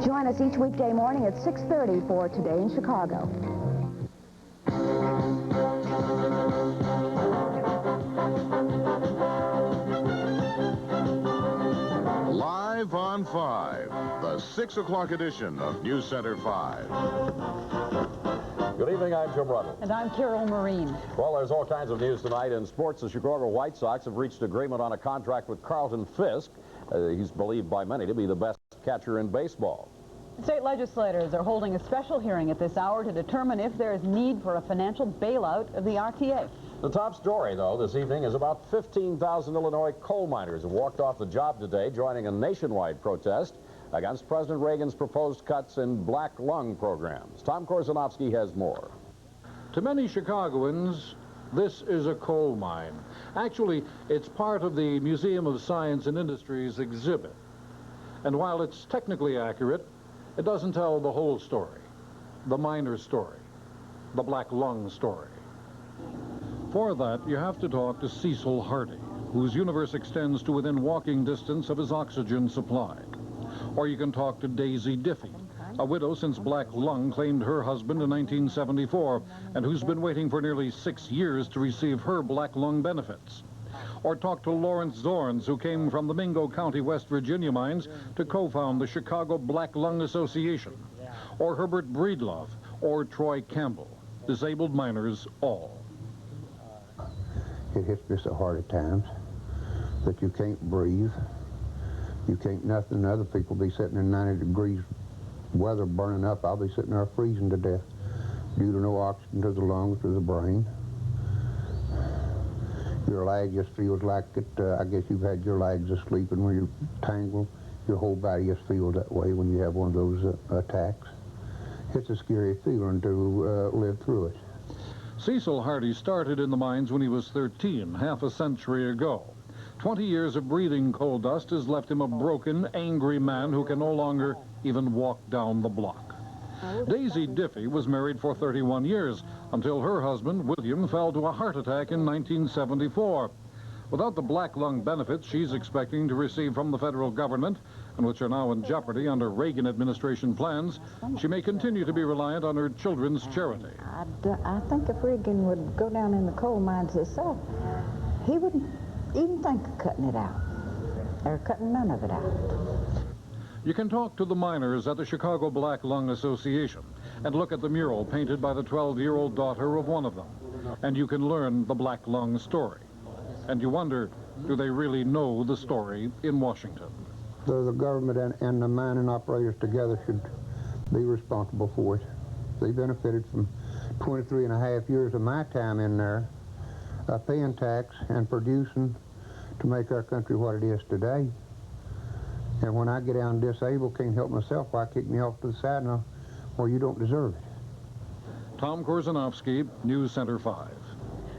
Join us each weekday morning at 6:30 for Today in Chicago. Live on 5, the 6 o'clock edition of News Center 5. Good evening, I'm Jim Ruddle. And I'm Carol Marine. Well, there's all kinds of news tonight in sports. The Chicago White Sox have reached agreement on a contract with Carlton Fisk. He's believed by many to be the best catcher in baseball. State legislators are holding a special hearing at this hour to determine if there is need for a financial bailout of the RTA. The top story, though, this evening is about 15,000 Illinois coal miners have walked off the job today, joining a nationwide protest against President Reagan's proposed cuts in black lung programs. Tom Korzenowski has more. To many Chicagoans, this is a coal mine. Actually, it's part of the Museum of Science and Industry's exhibit. And while it's technically accurate, it doesn't tell the whole story, the miner's story, the black lung story. For that, you have to talk to Cecil Hardy, whose universe extends to within walking distance of his oxygen supply. Or you can talk to Daisy Diffie, a widow since black lung claimed her husband in 1974, and who's been waiting for nearly 6 years to receive her black lung benefits. Or talk to Lawrence Zorns, who came from the Mingo County, West Virginia mines to co-found the Chicago Black Lung Association. Or Herbert Breedlove, or Troy Campbell, disabled miners all. It hits me so hard at times that you can't breathe. You can't nothing. Other people be sitting in 90 degrees weather burning up. I'll be sitting there freezing to death due to no oxygen to the lungs, to the brain. Your leg just feels like it, I guess you've had your legs asleep, and when you're tangled, your whole body just feels that way when you have one of those attacks. It's a scary feeling to live through it. Cecil Hardy started in the mines when he was 13, half a century ago. 20 years of breathing coal dust has left him a broken, angry man who can no longer even walk down the block. Daisy Diffie was married for 31 years until her husband, William, fell to a heart attack in 1974. Without the black lung benefits she's expecting to receive from the federal government, and which are now in jeopardy under Reagan administration plans, she may continue to be reliant on her children's charity. I think if Reagan would go down in the coal mines himself, he wouldn't even think of cutting it out, or cutting none of it out. You can talk to the miners at the Chicago Black Lung Association and look at the mural painted by the 12-year-old daughter of one of them. And you can learn the black lung story. And you wonder, do they really know the story in Washington? The government and the mining operators together should be responsible for it. They benefited from 23 and a half years of my time in there, paying tax and producing to make our country what it is today. And when I get down disabled, can't help myself, why kick me off to the side now? Well, you don't deserve it. Tom Korzenowski, News Center 5.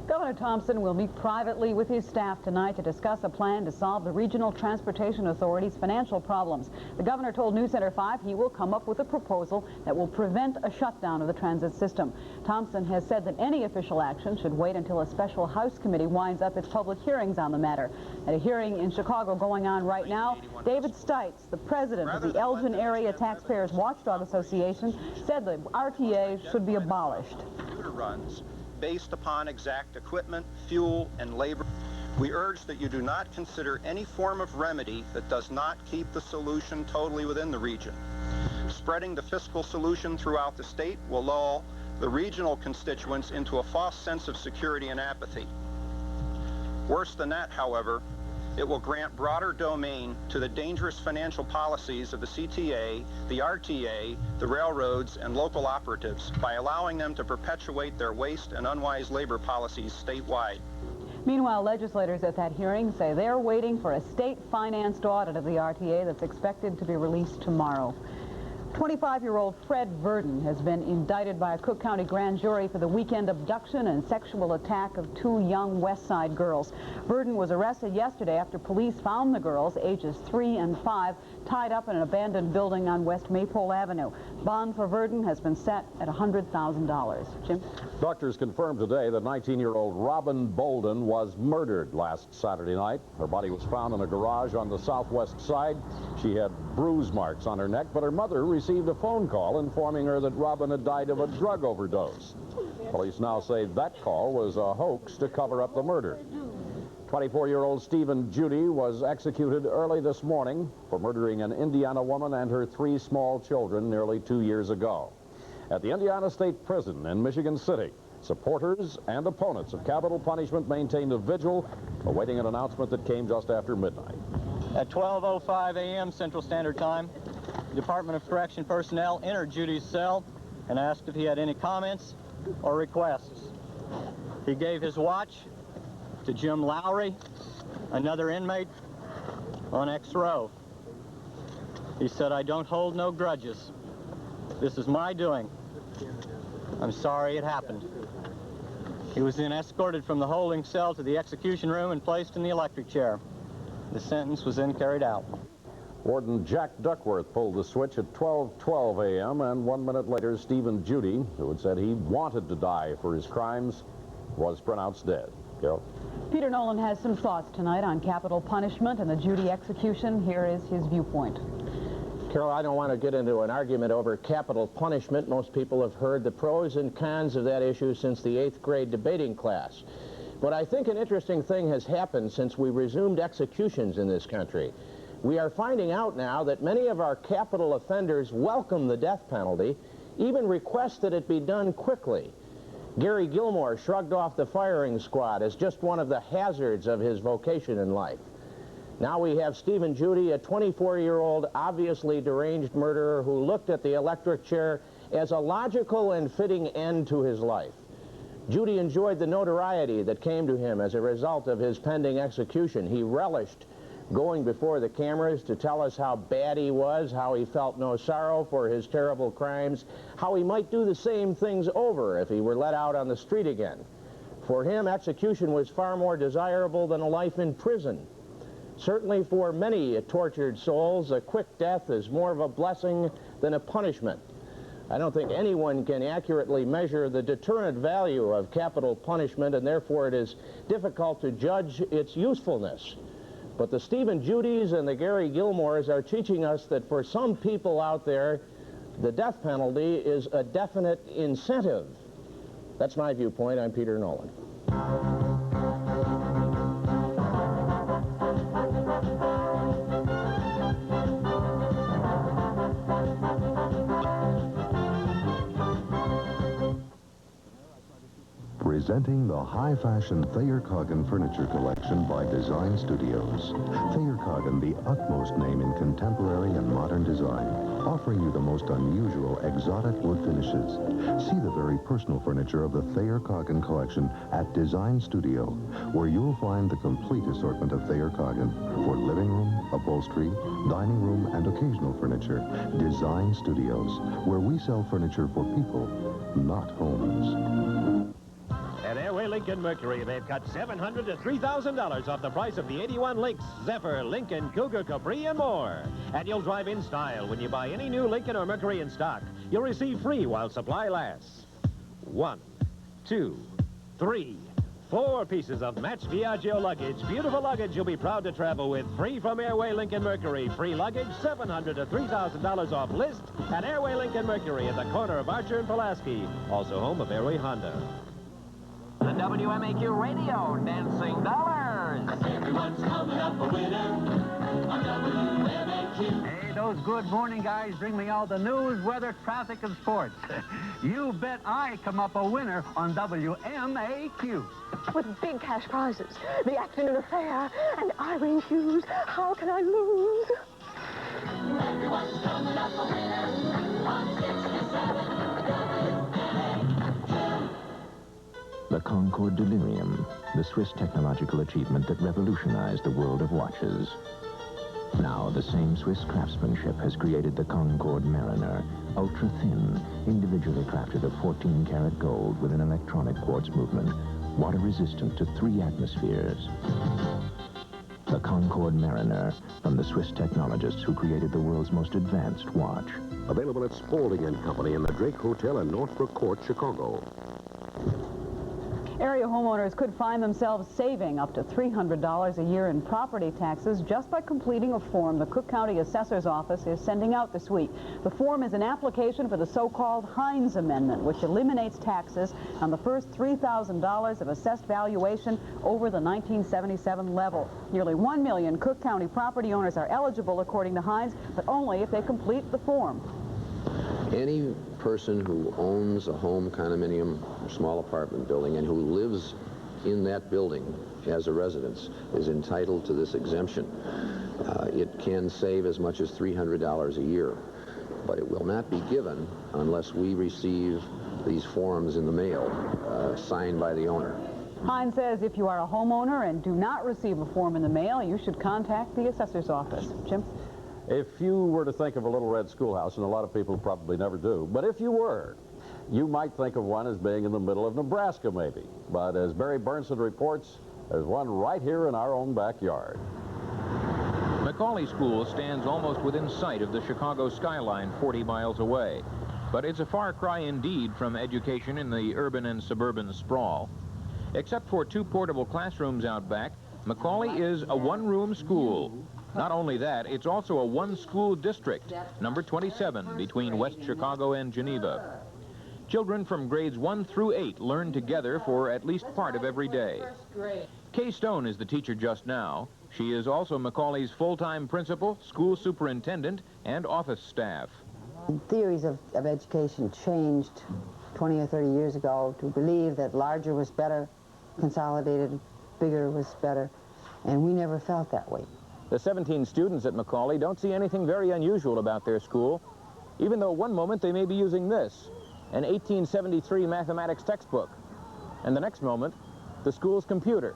Governor Thompson will meet privately with his staff tonight to discuss a plan to solve the Regional Transportation Authority's financial problems. The governor told News Center 5 he will come up with a proposal that will prevent a shutdown of the transit system. Thompson has said that any official action should wait until a special House committee winds up its public hearings on the matter. At a hearing in Chicago going on right now, David Stites, the president of the Elgin Area Taxpayers Watchdog Association, said the RTA should be abolished. Runs based upon exact equipment, fuel, and labor. We urge that you do not consider any form of remedy that does not keep the solution totally within the region. Spreading the fiscal solution throughout the state will lull the regional constituents into a false sense of security and apathy. Worse than that, however, it will grant broader domain to the dangerous financial policies of the CTA, the RTA, the railroads, and local operatives by allowing them to perpetuate their waste and unwise labor policies statewide. Meanwhile, legislators at that hearing say they're waiting for a state-financed audit of the RTA that's expected to be released tomorrow. 25-year-old Fred Verdon has been indicted by a Cook County grand jury for the weekend abduction and sexual attack of 2 young West Side girls. Verdon was arrested yesterday after police found the girls, ages 3 and 5, tied up in an abandoned building on West Maypole Avenue. Bond for Verdon has been set at $100,000. Jim? Doctors confirmed today that 19-year-old Robin Bolden was murdered last Saturday night. Her body was found in a garage on the southwest side. She had bruise marks on her neck, but her mother received a phone call informing her that Robin had died of a drug overdose. Police now say that call was a hoax to cover up the murder. 24-year-old Stephen Judy was executed early this morning for murdering an Indiana woman and her 3 small children nearly 2 years ago. At the Indiana State Prison in Michigan City, supporters and opponents of capital punishment maintained a vigil, awaiting an announcement that came just after midnight. At 12:05 a.m. Central Standard Time, Department of Correction personnel entered Judy's cell and asked if he had any comments or requests. He gave his watch to Jim Lowry, another inmate on X row. He said, "I don't hold no grudges. This is my doing. I'm sorry it happened." He was then escorted from the holding cell to the execution room and placed in the electric chair. The sentence was then carried out. Warden Jack Duckworth pulled the switch at 12:12 a.m., and 1 minute later, Stephen Judy, who had said he wanted to die for his crimes, was pronounced dead. Carol? Peter Nolan has some thoughts tonight on capital punishment and the Judy execution. Here is his viewpoint. Carol, I don't want to get into an argument over capital punishment. Most people have heard the pros and cons of that issue since the 8th grade debating class. But I think an interesting thing has happened since we resumed executions in this country. We are finding out now that many of our capital offenders welcome the death penalty, even request that it be done quickly. Gary Gilmore shrugged off the firing squad as just one of the hazards of his vocation in life. Now we have Stephen Judy, a 24-year-old, obviously deranged murderer who looked at the electric chair as a logical and fitting end to his life. Judy enjoyed the notoriety that came to him as a result of his pending execution. He relished going before the cameras to tell us how bad he was, how he felt no sorrow for his terrible crimes, how he might do the same things over if he were let out on the street again. For him, execution was far more desirable than a life in prison. Certainly for many tortured souls, a quick death is more of a blessing than a punishment. I don't think anyone can accurately measure the deterrent value of capital punishment, and therefore it is difficult to judge its usefulness. But the Stephen Judys and the Gary Gilmores are teaching us that for some people out there, the death penalty is a definite incentive. That's my viewpoint. I'm Peter Nolan. Presenting the high-fashion Thayer Coggin Furniture Collection by Design Studios. Thayer Coggin, the utmost name in contemporary and modern design, offering you the most unusual, exotic wood finishes. See the very personal furniture of the Thayer Coggin Collection at Design Studio, where you'll find the complete assortment of Thayer Coggin for living room, upholstery, dining room, and occasional furniture. Design Studios, where we sell furniture for people, not homes. At Airway Lincoln Mercury, they've cut $700 to $3,000 off the price of the 81 Lynx, Zephyr, Lincoln, Cougar, Capri, and more. And you'll drive in style when you buy any new Lincoln or Mercury in stock. You'll receive free while supply lasts. 1, 2, 3, 4 pieces of matched Viaggio luggage. Beautiful luggage you'll be proud to travel with. Free from Airway Lincoln Mercury. Free luggage, $700 to $3,000 off list at Airway Lincoln Mercury at the corner of Archer and Pulaski. Also home of Airway Honda. The WMAQ Radio Dancing Dollars. Everyone's coming up a winner on WMAQ. Hey, those good morning guys bring me all the news, weather, traffic, and sports. You bet I come up a winner on WMAQ. With big cash prizes, the afternoon affair, and Irene shoes. How can I lose? Everyone's coming up a winner on 67 WMAQ. The Concorde Delirium, the Swiss technological achievement that revolutionized the world of watches. Now, the same Swiss craftsmanship has created the Concorde Mariner, ultra-thin, individually crafted of 14-karat gold with an electronic quartz movement, water-resistant to 3 atmospheres. The Concorde Mariner, from the Swiss technologists who created the world's most advanced watch. Available at Spaulding & Company in the Drake Hotel in Northbrook Court, Chicago. Area homeowners could find themselves saving up to $300 a year in property taxes just by completing a form the Cook County Assessor's Office is sending out this week. The form is an application for the so-called Hines Amendment, which eliminates taxes on the first $3,000 of assessed valuation over the 1977 level. Nearly 1 million Cook County property owners are eligible, according to Hines, but only if they complete the form. Any person who owns a home, condominium, or small apartment building and who lives in that building as a residence is entitled to this exemption. It can save as much as $300 a year, but it will not be given unless we receive these forms in the mail signed by the owner. Hines says if you are a homeowner and do not receive a form in the mail, you should contact the assessor's office. Jim? If you were to think of a little red schoolhouse, and a lot of people probably never do, but if you were, you might think of one as being in the middle of Nebraska, maybe. But as Barry Burnson reports, there's one right here in our own backyard. Macaulay School stands almost within sight of the Chicago skyline 40 miles away. But it's a far cry indeed from education in the urban and suburban sprawl. Except for 2 portable classrooms out back, Macaulay is a one-room school. Not only that, it's also a one-school district, number 27, between West Chicago and Geneva. Children from grades 1 through 8 learn together for at least part of every day. Kay Stone is the teacher just now. She is also Macaulay's full-time principal, school superintendent, and office staff. Theories of education changed 20 or 30 years ago to believe that larger was better, consolidated, bigger was better, and we never felt that way. The 17 students at Macaulay don't see anything very unusual about their school, even though one moment they may be using this, an 1873 mathematics textbook, and the next moment, the school's computer.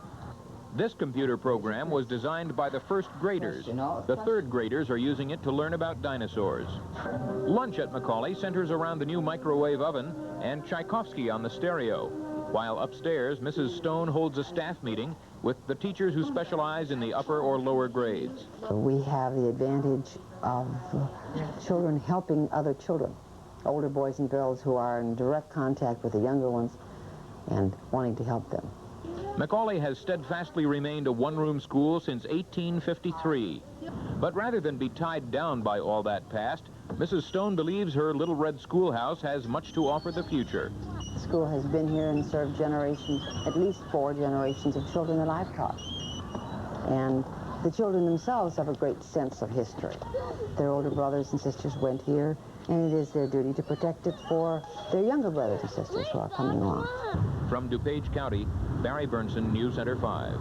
This computer program was designed by the first graders. The third graders are using it to learn about dinosaurs. Lunch at Macaulay centers around the new microwave oven and Tchaikovsky on the stereo, while upstairs, Mrs. Stone holds a staff meeting with the teachers who specialize in the upper or lower grades. We have the advantage of children helping other children, older boys and girls who are in direct contact with the younger ones and wanting to help them. Macaulay has steadfastly remained a one-room school since 1853. But rather than be tied down by all that past, Mrs. Stone believes her little red schoolhouse has much to offer the future. The school has been here and served generations, at least 4 generations of children that I've taught. And the children themselves have a great sense of history. Their older brothers and sisters went here, and it is their duty to protect it for their younger brothers and sisters who are coming along. From DuPage County, Barry Burnson, News Center 5.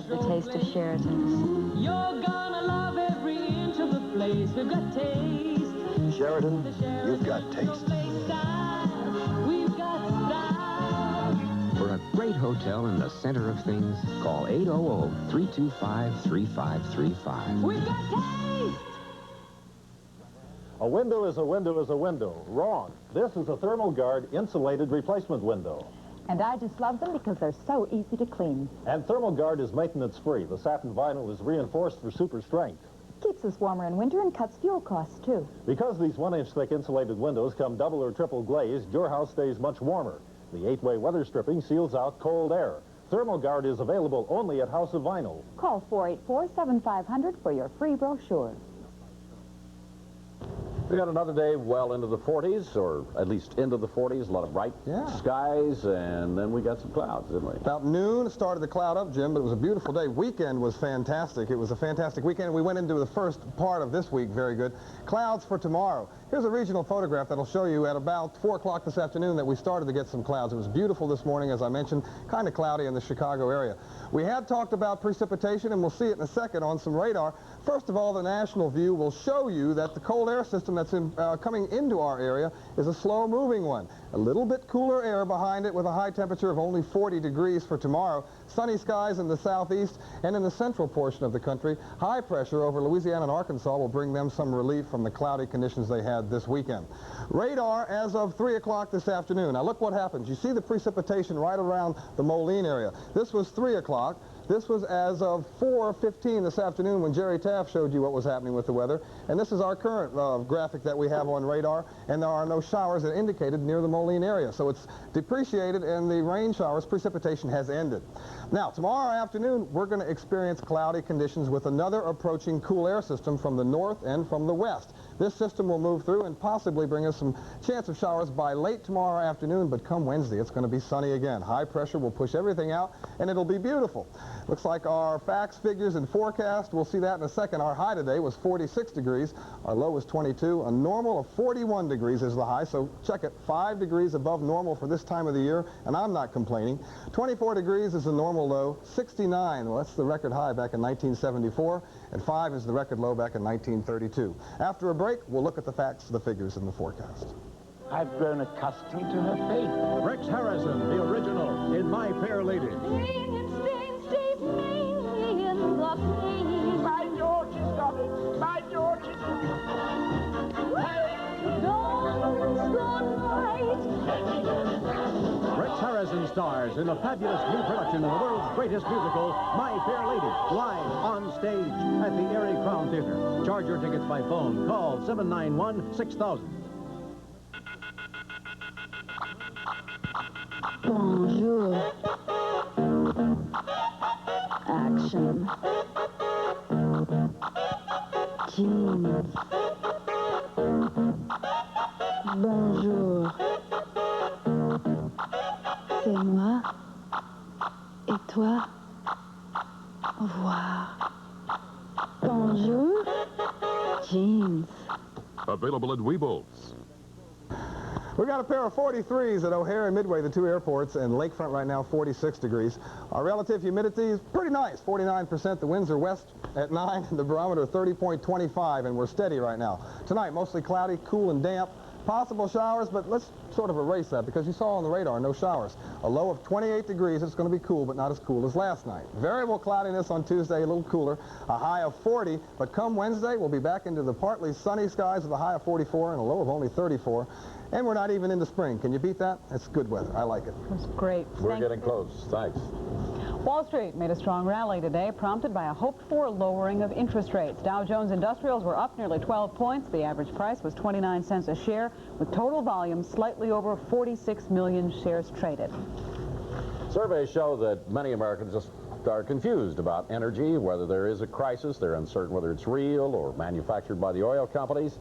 The taste of Sheraton's. You're gonna love every inch of the place. We've got taste. Sheraton, you've got taste. We've got style. For a great hotel in the center of things, call 800-325-3535. We've got taste. A window is a window is a window. Wrong. This is a Thermal Guard insulated replacement window. And I just love them because they're so easy to clean. And Thermal Guard is maintenance-free. The satin vinyl is reinforced for super strength. Keeps us warmer in winter and cuts fuel costs, too. Because these 1-inch thick insulated windows come double or triple glazed, your house stays much warmer. The 8-way weather stripping seals out cold air. Thermal Guard is available only at House of Vinyl. Call 484-7500 for your free brochure. We got another day well into the 40s, or at least into the 40s, a lot of bright skies, and then we got some clouds, didn't we? About noon, it started to cloud up, Jim, but it was a beautiful day. Weekend was fantastic. It was a fantastic weekend. We went into the first part of this week, very good. Clouds for tomorrow. Here's a regional photograph that'll show you at about 4 o'clock this afternoon that we started to get some clouds. It was beautiful this morning, as I mentioned, kind of cloudy in the Chicago area. We had talked about precipitation, and we'll see it in a second on some radar. First of all, the national view will show you that the cold air system that's coming into our area is a slow-moving one. A little bit cooler air behind it with a high temperature of only 40 degrees for tomorrow. Sunny skies in the southeast and in the central portion of the country. High pressure over Louisiana and Arkansas will bring them some relief from the cloudy conditions they had this weekend. Radar as of 3 o'clock this afternoon. Now look what happens. You see the precipitation right around the Moline area. This was 3 o'clock. This was as of 4:15 this afternoon when Jerry Taft showed you what was happening with the weather. And this is our current graphic that we have on radar, and there are no showers that indicated near the Moline area. So it's depreciated, and the rain showers, precipitation has ended. Now, tomorrow afternoon, we're going to experience cloudy conditions with another approaching cool air system from the north and from the west. This system will move through and possibly bring us some chance of showers by late tomorrow afternoon, but come Wednesday, it's going to be sunny again. High pressure will push everything out, and it'll be beautiful. Looks like our facts, figures, and forecast, we'll see that in a second. Our high today was 46 degrees. Our low was 22. A normal of 41 degrees is the high, so check it. 5 degrees above normal for this time of the year, and I'm not complaining. 24 degrees is the normal low. 69, well, that's the record high back in 1974, and 5 is the record low back in 1932. After a break, we'll look at the facts, the figures, and the forecast. I've grown accustomed to her faith. Rex Harrison, the original, in My Fair Lady. My George is coming. My George is Rex Harrison stars in a fabulous new production of the world's greatest musical, My Fair Lady, live on stage at the Erie Crown Theater. Charge your tickets by phone. Call 791-6000. Bonjour. Action. Jeans. Bonjour. C'est moi. Et toi? Au revoir. Bonjour. Jeans. Available at Weebles. We got a pair of 43s at O'Hare and Midway, the two airports, and Lakefront right now, 46 degrees. Our relative humidity is pretty nice, 49%. The winds are west at 9, and the barometer 30.25, and we're steady right now. Tonight, mostly cloudy, cool and damp. Possible showers, but let's sort of erase that because you saw on the radar, no showers. A low of 28 degrees. It's going to be cool, but not as cool as last night. Variable cloudiness on Tuesday, a little cooler. A high of 40, but come Wednesday, we'll be back into the partly sunny skies with a high of 44 and a low of only 34. And we're not even into spring. Can you beat that? It's good weather. I like it. That's great. We're getting close. Thanks. Wall Street made a strong rally today, prompted by a hoped-for lowering of interest rates. Dow Jones Industrials were up nearly 12 points. The average price was 29 cents a share, with total volume slightly over 46 million shares traded. Surveys show that many Americans just are confused about energy, whether there is a crisis. They're uncertain whether it's real or manufactured by the oil companies.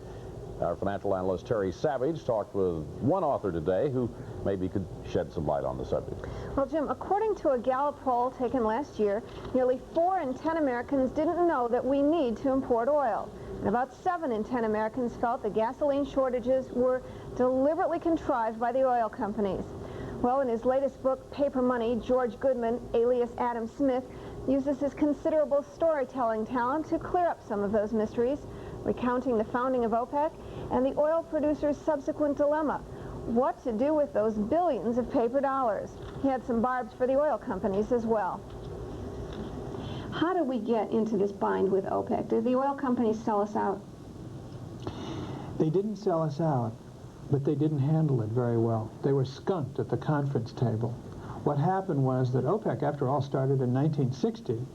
Our financial analyst Terry Savage talked with one author today who maybe could shed some light on the subject. Well, Jim, according to a Gallup poll taken last year, nearly 4 in 10 Americans didn't know that we need to import oil. And about 7 in 10 Americans felt that gasoline shortages were deliberately contrived by the oil companies. Well, in his latest book, Paper Money, George Goodman, alias Adam Smith, uses his considerable storytelling talent to clear up some of those mysteries, recounting the founding of OPEC and the oil producers' subsequent dilemma. What to do with those billions of paper dollars? He had some barbs for the oil companies as well. How do we get into this bind with OPEC? Did the oil companies sell us out? They didn't sell us out, but they didn't handle it very well. They were skunked at the conference table. What happened was that OPEC, after all, started in 1960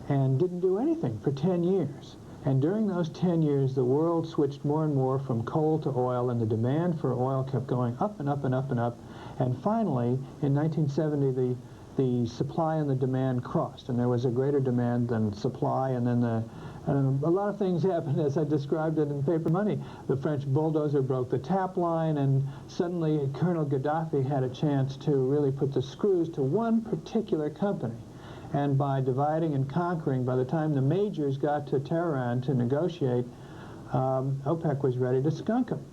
and didn't do anything for 10 years. And during those 10 years, the world switched more and more from coal to oil, and the demand for oil kept going up and up and up and up. And finally, in 1970, the supply and the demand crossed, and there was a greater demand than supply, and then And a lot of things happened as I described it in Paper Money. The French bulldozer broke the tap line, and suddenly Colonel Gaddafi had a chance to really put the screws to one particular company. And by dividing and conquering, by the time the majors got to Tehran to negotiate, OPEC was ready to skunk them.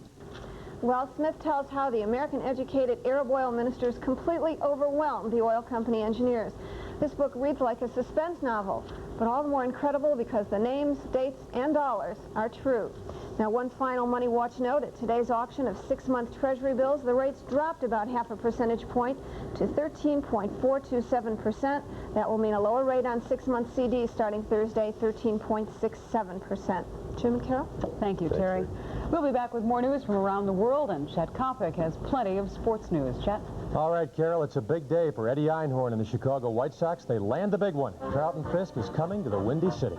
Well, Smith tells how the American-educated Arab oil ministers completely overwhelmed the oil company engineers. This book reads like a suspense novel, but all the more incredible because the names, dates, and dollars are true. Now, one final Money Watch note: at today's auction of 6-month Treasury bills, the rates dropped about half a percentage point to 13.427%. That will mean a lower rate on 6-month CDs starting Thursday, 13.67%. Jim and Carol? Thank you, Terry. We'll be back with more news from around the world, and Chet Kopic has plenty of sports news. Chet? All right, Carol, it's a big day for Eddie Einhorn and the Chicago White Sox. They land the big one. Trouton Fisk is coming to the Windy City.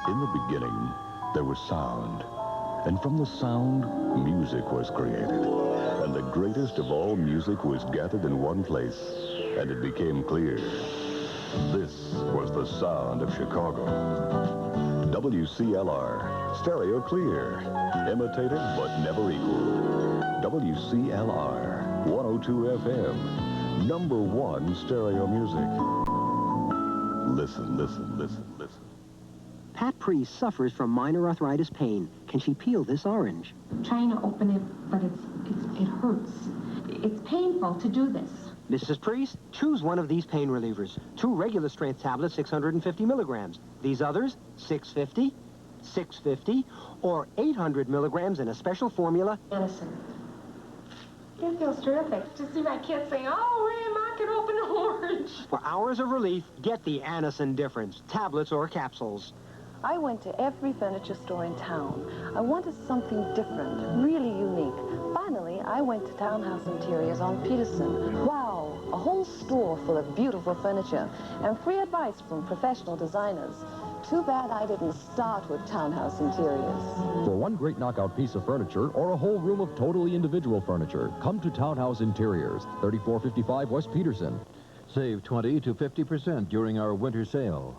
In the beginning, there was sound. And from the sound, music was created. And the greatest of all music was gathered in one place. And it became clear. This was the sound of Chicago. WCLR, stereo clear. Imitated but never equal. WCLR, 102 FM, #1 stereo music. Listen, listen, listen, listen. Pat Priest suffers from minor arthritis pain. Can she peel this orange? Trying to open it, but it hurts. It's painful to do this. Mrs. Priest, choose one of these pain relievers. 2 regular strength tablets, 650 milligrams. These others, 650, 650, or 800 milligrams in a special formula. Medicine. It feels terrific to see my kids saying, "Oh, Grandma can open an orange." For hours of relief, get the Anacin difference, tablets or capsules. I went to every furniture store in town. I wanted something different, really unique. Finally, I went to Townhouse Interiors on Peterson. Wow, a whole store full of beautiful furniture and free advice from professional designers. Too bad I didn't start with Townhouse Interiors. For one great knockout piece of furniture or a whole room of totally individual furniture, come to Townhouse Interiors, 3455 West Peterson. Save 20 to 50% during our winter sale.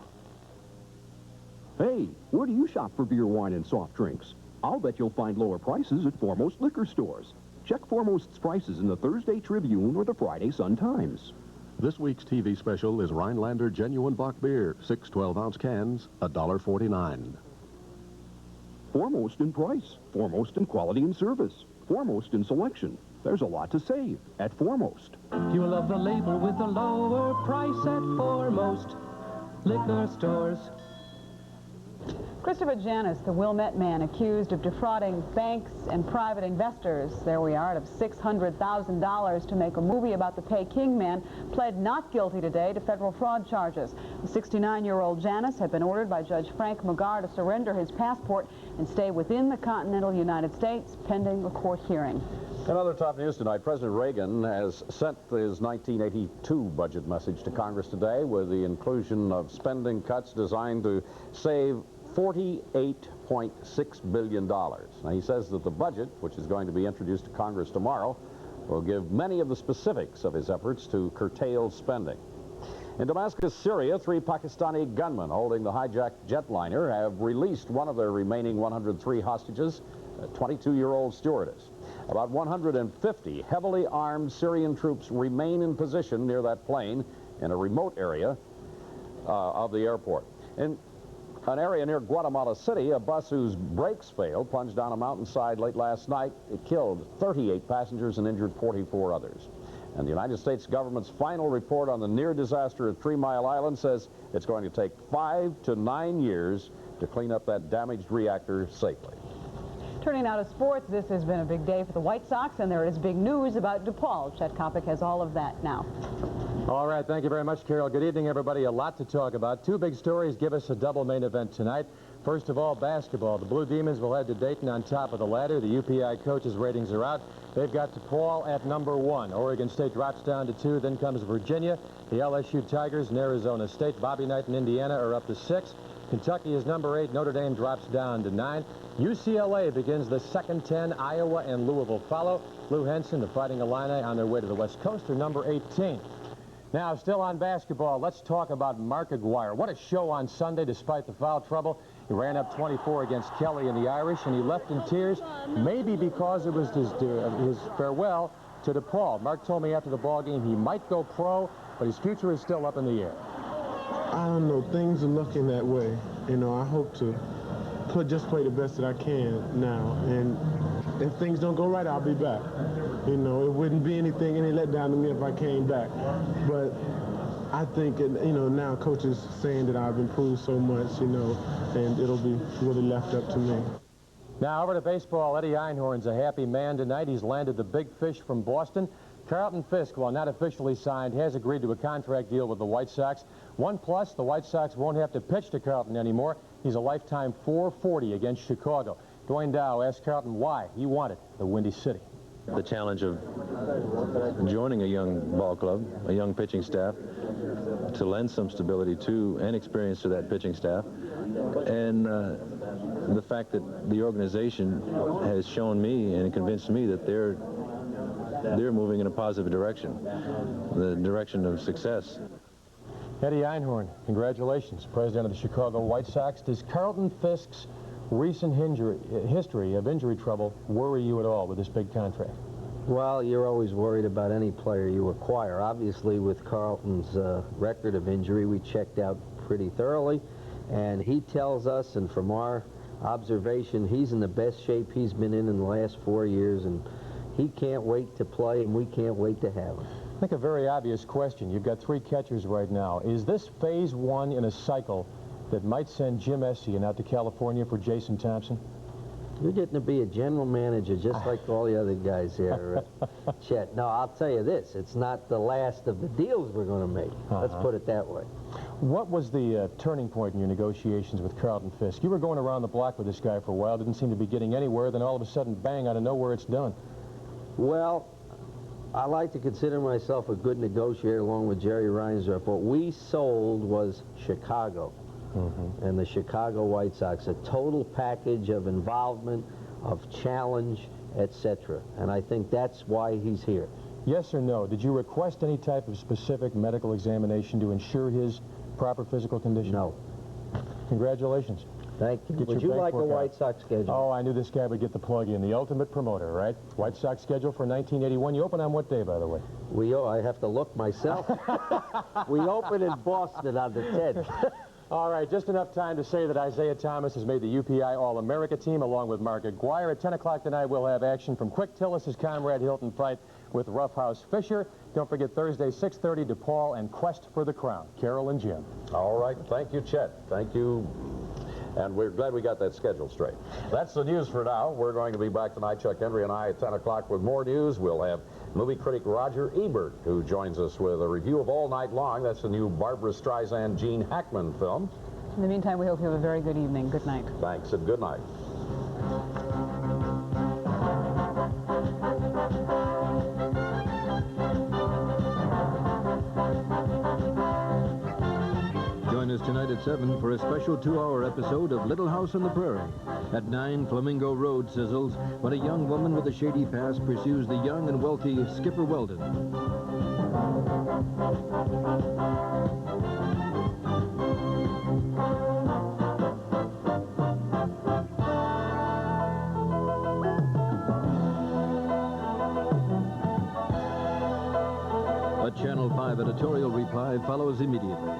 Hey, where do you shop for beer, wine, and soft drinks? I'll bet you'll find lower prices at Foremost liquor stores. Check Foremost's prices in the Thursday Tribune or the Friday Sun-Times. This week's TV special is Rhinelander Genuine Bock Beer, 6 12-ounce cans, $1.49. Foremost in price, foremost in quality and service, foremost in selection. There's a lot to save at Foremost. You'll love the label with the lower price at Foremost liquor stores. Christopher Janis, the Wilmette man accused of defrauding banks and private investors, there we are, out of $600,000 to make a movie about the Peking man, pled not guilty today to federal fraud charges. The 69-year-old Janis had been ordered by Judge Frank McGarr to surrender his passport and stay within the continental United States pending a court hearing. In other top news tonight, President Reagan has sent his 1982 budget message to Congress today with the inclusion of spending cuts designed to save $48.6 billion. Now, he says that the budget, which is going to be introduced to Congress tomorrow, will give many of the specifics of his efforts to curtail spending. In Damascus, Syria, 3 Pakistani gunmen holding the hijacked jetliner have released one of their remaining 103 hostages, a 22-year-old stewardess. About 150 heavily armed Syrian troops remain in position near that plane in a remote area of the airport. In an area near Guatemala City, a bus whose brakes failed plunged down a mountainside late last night. It killed 38 passengers and injured 44 others. And the United States government's final report on the near disaster at 3 Mile Island says it's going to take 5 to 9 years to clean up that damaged reactor safely. Turning now to sports, this has been a big day for the White Sox, and there is big news about DePaul. Chet Kopic has all of that now. All right, thank you very much, Carol. Good evening, everybody. A lot to talk about. 2 big stories give us a double main event tonight. First of all, basketball. The Blue Demons will head to Dayton on top of the ladder. The UPI coaches' ratings are out. They've got DePaul at #1. Oregon State drops down to 2. Then comes Virginia. The LSU Tigers and Arizona State. Bobby Knight and Indiana are up to 6. Kentucky is number 8. Notre Dame drops down to 9. UCLA begins the second 10. Iowa and Louisville follow. Lou Henson, the Fighting Illini, on their way to the West Coast, are number 18. Now, still on basketball, let's talk about Mark Aguirre. What a show on Sunday, despite the foul trouble. He ran up 24 against Kelly and the Irish, and he left in tears, maybe because it was his farewell to DePaul. Mark told me after the ball game he might go pro, but his future is still up in the air. I don't know. Things are looking that way. You know, I hope to just play the best that I can now, and if things don't go right, I'll be back. You know, it wouldn't be any letdown to me if I came back. But I think, you know, now Coach is saying that I've improved so much, you know, and it'll be really left up to me. Now over to baseball. Eddie Einhorn's a happy man tonight. He's landed the big fish from Boston. Carlton Fisk, while not officially signed, has agreed to a contract deal with the White Sox. One plus, the White Sox won't have to pitch to Carlton anymore. He's a lifetime .440 against Chicago. Dwayne Dow asked Carlton why he wanted the Windy City. The challenge of joining a young ball club, a young pitching staff, to lend some stability to and experience to that pitching staff, and the fact that the organization has shown me and convinced me that they're moving in a positive direction, the direction of success. Eddie Einhorn, congratulations, president of the Chicago White Sox. Does Carlton Fisk's recent history of injury trouble worry you at all with this big contract? Well, you're always worried about any player you acquire. Obviously, with Carlton's record of injury, we checked out pretty thoroughly, and he tells us, and from our observation, he's in the best shape he's been in the last 4 years, and he can't wait to play, and we can't wait to have him. I think a very obvious question. You've got 3 catchers right now. Is this phase 1 in a cycle that might send Jim Essian out to California for Jason Thompson? You're getting to be a general manager just like all the other guys here, Chet. No, I'll tell you this. It's not the last of the deals we're going to make. Let's put it that way. What was the turning point in your negotiations with Carlton Fisk? You were going around the block with this guy for a while, didn't seem to be getting anywhere, then all of a sudden, bang, out of nowhere, it's done. Well, I like to consider myself a good negotiator along with Jerry Reinsdorf. What we sold was Chicago. And the Chicago White Sox, a total package of involvement, of challenge, etc. And I think that's why he's here. Yes or no? Did you request any type of specific medical examination to ensure his proper physical condition? No. Congratulations. Thank you. Would you like a White Sox schedule? Oh, I knew this guy would get the plug in. The ultimate promoter, right? White Sox schedule for 1981. You open on what day, by the way? I have to look myself. We open in Boston on the 10th. All right, just enough time to say that Isaiah Thomas has made the UPI All-America team along with Mark Aguirre. At 10 o'clock tonight, we'll have action from Quick Tillis' Conrad Hilton fight with Roughhouse Fisher. Don't forget Thursday, 6:30, DePaul and Quest for the Crown. Carol and Jim. All right, thank you, Chet. Thank you. And we're glad we got that schedule straight. That's the news for now. We're going to be back tonight, Chuck Henry and I, at 10 o'clock with more news. We'll have movie critic Roger Ebert, who joins us with a review of All Night Long. That's the new Barbra Streisand, Gene Hackman film. In the meantime, we hope you have a very good evening. Good night. Thanks, and good night. Join us tonight at 7 for a special 2-hour episode of Little House on the Prairie. At 9, Flamingo Road sizzles when a young woman with a shady past pursues the young and wealthy Skipper Weldon. A Channel 5 editorial reply follows immediately.